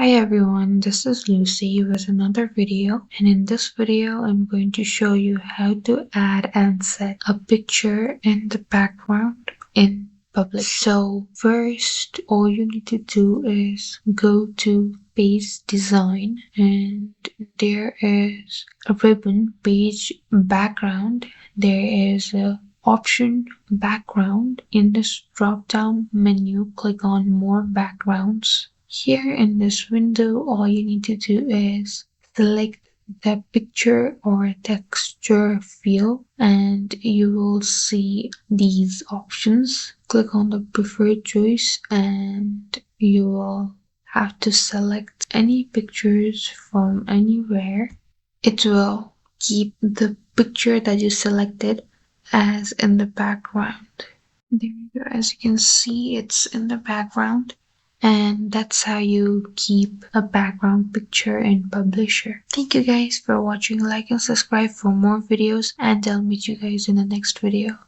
Hi everyone, this is Lucy with another video, and in this video I'm going to show you how to add and set a picture in the background in Publish. So first all you need to do is go to page design, and there is a ribbon page background. There is a option background. In this drop down menu, click on more backgrounds. Here in this window, all you need to do is select the picture or texture field, and you will see these options. Click on the preferred choice and you will have to select any pictures from anywhere. It will keep the picture that you selected as in the background. There you go. As you can see, it's in the background. And that's how you keep a background picture in Publisher. Thank you guys for watching. Like and subscribe for more videos, and I'll meet you guys in the next video.